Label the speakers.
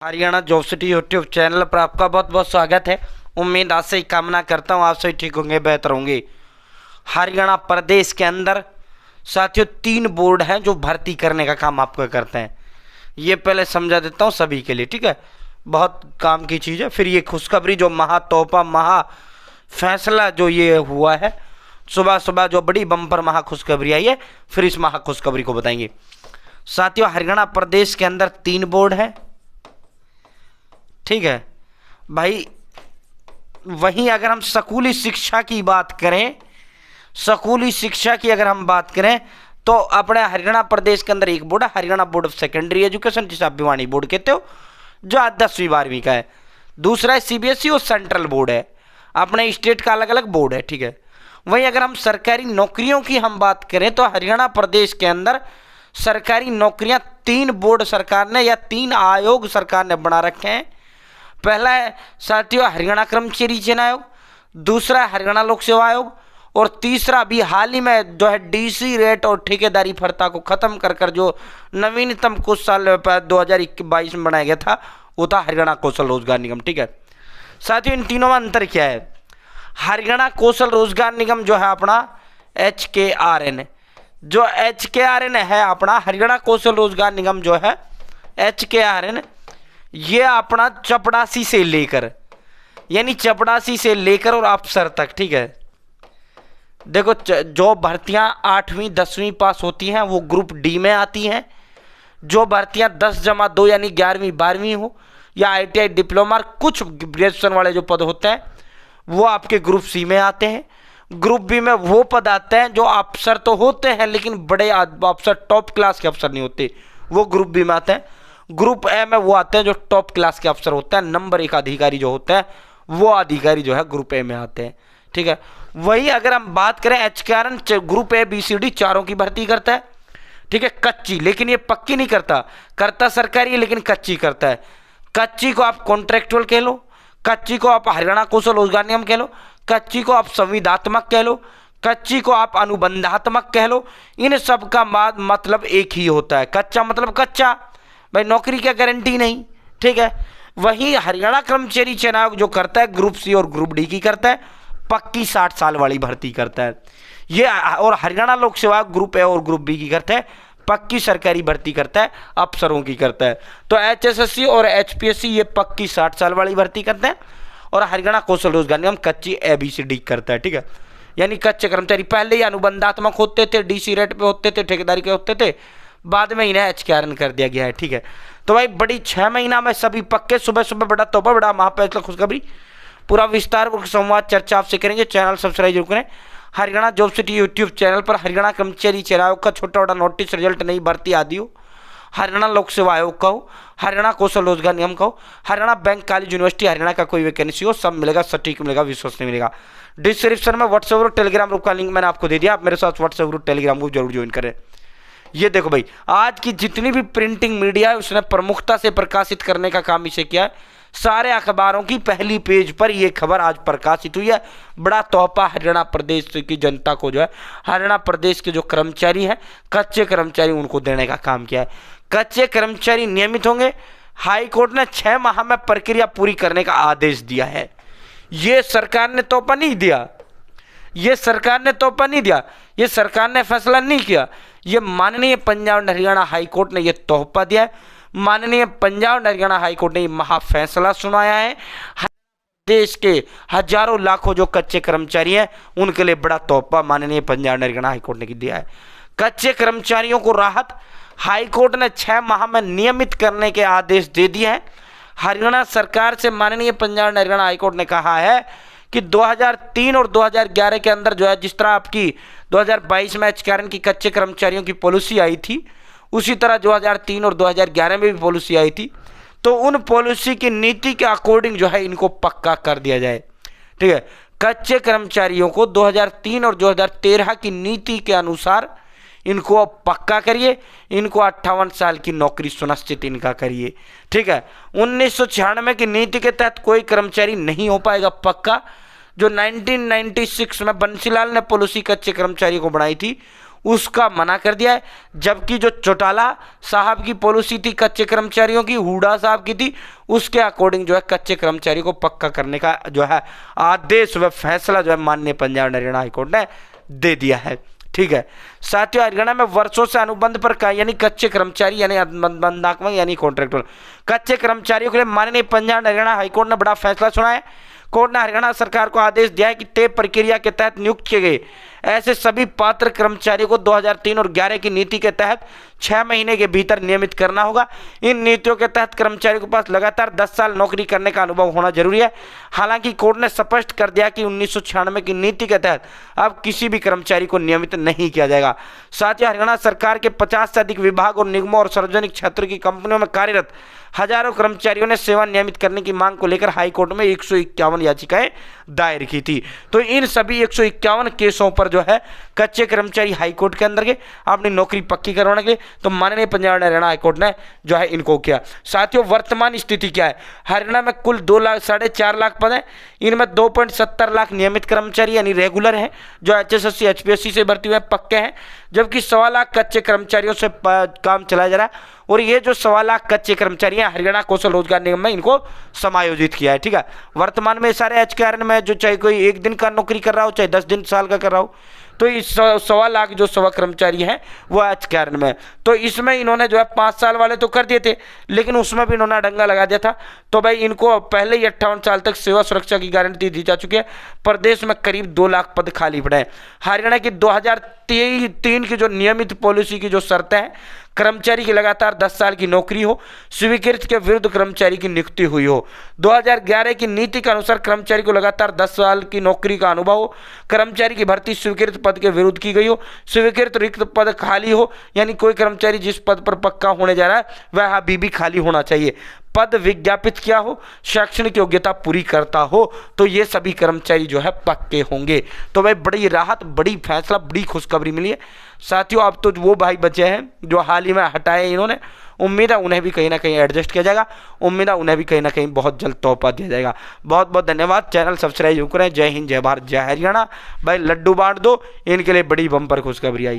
Speaker 1: Haryana job city YouTube channel पर आपका बहुत बहुत स्वागत है। उम्मीद आज से ही कामना करता हूँ आप सही ठीक होंगे, बेहतर होंगे। हरियाणा प्रदेश के अंदर साथियों 3 बोर्ड हैं जो भर्ती करने का काम आपको करते हैं। ये पहले समझा देता हूँ सभी के लिए, ठीक है, बहुत काम की चीज़ है। फिर ये खुशखबरी जो महा तोहफा महा फैसला जो ये हुआ है, सुबह सुबह जो बड़ी बम्पर महा खुशखबरी आई है, फिर इस महा खुशखबरी को बताएंगे। साथियों हरियाणा प्रदेश के अंदर 3 बोर्ड है, ठीक है भाई। वहीं अगर हम स्कूली शिक्षा की बात करें, स्कूली शिक्षा की अगर हम बात करें तो अपने हरियाणा प्रदेश के अंदर एक बोर्ड है, Haryana board of secondary education, जिसे आप भिवानी बोर्ड कहते हो, जो 10वीं 12वीं का है। दूसरा है सीबीएसई और सेंट्रल बोर्ड है, अपने स्टेट का अलग अलग बोर्ड है, ठीक है। वहीं अगर हम सरकारी नौकरियों की हम बात करें तो हरियाणा प्रदेश के अंदर सरकारी नौकरियां 3 बोर्ड सरकार ने या 3 आयोग सरकार ने बना रखे हैं। पहला है साथियों हरियाणा कर्मचारी चयन आयोग, दूसरा है हरियाणा लोक सेवा आयोग, और तीसरा भी हाल ही में जो है डीसी रेट और ठेकेदारी प्रथा को खत्म कर जो नवीनतम कुछ साल 2022 में बनाया गया था, वो था हरियाणा कौशल रोजगार निगम, ठीक है। साथियों इन तीनों में अंतर क्या है? हरियाणा कौशल रोजगार निगम जो है अपना HKRN, जो HKRN है अपना हरियाणा कौशल रोजगार निगम जो है HKRN, ये अपना चपड़ासी से लेकर, यानी चपड़ासी से लेकर और अफसर तक, ठीक है। देखो जो भर्तियां 8वीं 10वीं पास होती हैं वो ग्रुप डी में आती हैं। जो भर्तियां 10+2 यानी 11वीं 12वीं हो या ITI डिप्लोमा, कुछ ग्रेजुएशन वाले जो पद होते हैं वो आपके ग्रुप सी में आते हैं। ग्रुप बी में वो पद आते हैं जो अफसर तो होते हैं लेकिन बड़े अफसर, टॉप क्लास के अफसर नहीं होते, वो ग्रुप बी में आते हैं। ग्रुप ए में वो आते हैं जो टॉप क्लास के अफसर होते हैं, नंबर 1 अधिकारी जो होते हैं, वो अधिकारी जो है ग्रुप ए में आते हैं, ठीक है। वही अगर हम बात करें HKRN group A B C D चारों की भर्ती करता है, ठीक है, कच्ची, लेकिन ये पक्की नहीं करता, करता सरकारी है लेकिन कच्ची करता है। कच्ची को आप कॉन्ट्रेक्चुअल कह लो, कच्ची को आप हरियाणा कौशल रोजगार निगम कह लो, कच्ची को आप संविदात्मक कह लो, कच्ची को आप अनुबंधात्मक कह लो, इन सब का मतलब एक ही होता है। कच्चा मतलब कच्चा भाई, नौकरी की गारंटी नहीं, ठीक है। वहीं हरियाणा कर्मचारी चयन आयोग जो करता है ग्रुप सी और ग्रुप डी की करता है, पक्की 60 साल वाली भर्ती करता है ये। और हरियाणा लोक सेवा ग्रुप ए और ग्रुप बी की करता है, पक्की सरकारी भर्ती करता है, अफसरों की करता है। तो HSSC और HPSC ये पक्की 60 साल वाली भर्ती करते हैं, और हरियाणा कौशल रोजगार निगम कच्ची ABCD करता है, ठीक है। यानी कच्चे कर्मचारी पहले ही अनुबंधात्मक होते थे, DC रेट पे होते थे, ठेकेदारी के होते थे, बाद में इन्हें HKRN कर दिया गया है, ठीक है। तो भाई बड़ी 6 महीना में सभी पक्के, सुबह सुबह बड़ा तोहफा, बड़ा महाफैसला, खुशखबरी, पूरा विस्तार संवाद चर्चा आपसे करेंगे। चैनल सब्सक्राइब जरूर करें। Haryana job city YouTube channel पर हरियाणा कर्मचारी चयन आयोग का छोटा बड़ा नोटिस, रिजल्ट, नई भर्ती आदि हो, हरियाणा लोक सेवा आयोग का हो, हरियाणा कौशल रोजगार निगम का हो, Haryana bank college university Haryana का कोई वैकेंसी हो, सब मिलेगा, सटीक मिलेगा, विश्वसनीय मिलेगा। डिस्क्रिप्शन में व्हाट्सएप और टेलीग्राम ग्रुप का लिंक मैंने आपको दे दिया, आप मेरे साथ व्हाट्सएप ग्रुप टेलीग्राम ग्रुप जरूर ज्वाइन करें। ये देखो भाई, आज की जितनी भी प्रिंटिंग मीडिया है उसने प्रमुखता से प्रकाशित करने का काम इसे किया है। सारे अखबारों की पहली पेज पर यह खबर आज प्रकाशित हुई है। बड़ा तोहफा हरियाणा प्रदेश की जनता को जो है, हरियाणा प्रदेश के जो कर्मचारी हैं, कच्चे कर्मचारी, उनको देने का काम किया है। कच्चे कर्मचारी नियमित होंगे। हाई कोर्ट ने 6 माह में प्रक्रिया पूरी करने का आदेश दिया है। ये सरकार ने तोहफा नहीं दिया, ये सरकार ने तोहफा नहीं दिया, ये सरकार ने फैसला नहीं किया, ये माननीय Punjab and Haryana high court ने यह तोहफा दिया है। माननीय Punjab and Haryana high court ने यह महाफैसला सुनाया है। देश के हजारों लाखों जो कच्चे कर्मचारी हैं उनके लिए बड़ा तोहफा माननीय Punjab and Haryana high court ने दिया है। कच्चे कर्मचारियों को राहत, हाई कोर्ट ने 6 माह में नियमित करने के आदेश दे दिए हैं। हरियाणा सरकार से माननीय Punjab and Haryana high court ने कहा है कि 2003 और 2011 के अंदर जो है, जिस तरह आपकी 2022 में HKRN की कच्चे कर्मचारियों की पॉलिसी आई थी, उसी तरह 2003 और 2011 में भी पॉलिसी आई थी, तो उन पॉलिसी की नीति के अकॉर्डिंग जो है इनको पक्का कर दिया जाए, ठीक है। कच्चे कर्मचारियों को 2003 और 2013 की नीति के अनुसार इनको पक्का करिए, इनको 58 साल की नौकरी सुनिश्चित इनका करिए, ठीक है। 1996 की नीति के तहत कोई कर्मचारी नहीं हो पाएगा पक्का। जो 1996 में बंसीलाल ने पॉलिसी कच्चे कर्मचारी को बनाई थी, उसका मना कर दिया है। जबकि जो चौटाला साहब की पॉलिसी थी कच्चे कर्मचारियों की, हुड्डा साहब की थी, उसके अकॉर्डिंग जो है कच्चे कर्मचारियों को पक्का करने का जो है आदेश व फैसला जो है माननीय पंजाब हरियाणा हाईकोर्ट ने दे दिया है। ठीक है साथियों, हरियाणा में वर्षों से अनुबंध पर यानी कच्चे कर्मचारी यानी अनुबंधात्मक यानी कॉन्ट्रैक्चुअल कच्चे कर्मचारियों के लिए माननीय पंजाब हरियाणा हाईकोर्ट ने बड़ा फैसला सुना है। कोर्ट ने हरियाणा सरकार को आदेश दिया है कि तय प्रक्रिया के तहत नियुक्त किए गए ऐसे सभी पात्र कर्मचारियों को 2003 और 11 की नीति के तहत 6 महीने के भीतर नियमित करना होगा। इन नीतियों के तहत कर्मचारियों के पास लगातार 10 साल नौकरी करने का अनुभव होना जरूरी है। हालांकि कोर्ट ने स्पष्ट कर दिया कि 1996 की नीति के तहत अब किसी भी कर्मचारी को नियमित नहीं किया जाएगा। साथ ही हरियाणा सरकार के 50 से अधिक विभाग और निगमों और सार्वजनिक क्षेत्र की कंपनियों में कार्यरत हजारों कर्मचारियों ने सेवा नियमित करने की मांग को लेकर हाईकोर्ट में 151 याचिकाएं दायर की थी। तो इन सभी 151 केसों पर जो है कच्चे कर्मचारी हाईकोर्ट के अंदर के अपनी नौकरी पक्की करवाने के लिए तो माननीय पंजाब हरियाणा हाईकोर्ट ने जो है इनको किया। साथियों, वर्तमान स्थिति क्या है? हरियाणा में कुल 2.4 लाख पद हैं। इनमें 2.70 लाख नियमित कर्मचारी यानी रेगुलर हैं जो HSSC HPSC से भर्ती हुए पक्के हैं, जबकि 1.25 लाख कच्चे कर्मचारियों से काम चलाया जा रहा है। और ये जो 1.25 लाख कच्चे कर्मचारी हैं हरियाणा कौशल रोजगार निगम में इनको समायोजित किया है। ठीक है, वर्तमान में सारे HKRN में जो चाहे कोई 1 दिन का नौकरी कर रहा हो चाहे 10 दिन साल का कर रहा हो, तो इस 1.25 लाख जो सवा कर्मचारी हैं वो HKRN में। तो इसमें इन्होंने जो है 5 साल वाले तो कर दिए थे, लेकिन उसमें भी इन्होंने डंगा लगा दिया था। तो भाई इनको पहले ही 58 साल तक सेवा सुरक्षा की गारंटी दी जा चुकी है। प्रदेश में करीब 2 लाख पद खाली पड़े हैं। हरियाणा की 2003 की जो नियमित पॉलिसी की जो शर्तें हैं, कर्मचारी की लगातार 10 साल की नौकरी हो, स्वीकृत के विरुद्ध कर्मचारी की नियुक्ति हुई हो। 2011 की नीति के अनुसार कर्मचारी को लगातार 10 साल की नौकरी का अनुभव हो, कर्मचारी की भर्ती स्वीकृत पद के विरुद्ध की गई हो, स्वीकृत रिक्त पद खाली हो, यानी कोई कर्मचारी जिस पद पर पक्का होने जा रहा है वह अभी भी खाली होना चाहिए, पद विज्ञापित किया हो, शैक्षणिक योग्यता पूरी करता हो, तो ये सभी कर्मचारी जो है पक्के होंगे। तो भाई बड़ी राहत, बड़ी फैसला, बड़ी खुशखबरी मिली है। साथियों, अब तो वो भाई बचे हैं जो हाल ही में हटाए इन्होंने, उम्मीद है उन्हें भी कहीं ना कहीं एडजस्ट किया जाएगा, उम्मीद है उन्हें भी कहीं ना कहीं बहुत जल्द तोहफा दिया जाएगा। बहुत बहुत धन्यवाद। चैनल सब्सक्राइब करें। जय हिंद, जय भारत, जय हरियाणा। भाई लड्डू बांट दो, इनके लिए बड़ी बम्पर खुशखबरी आई।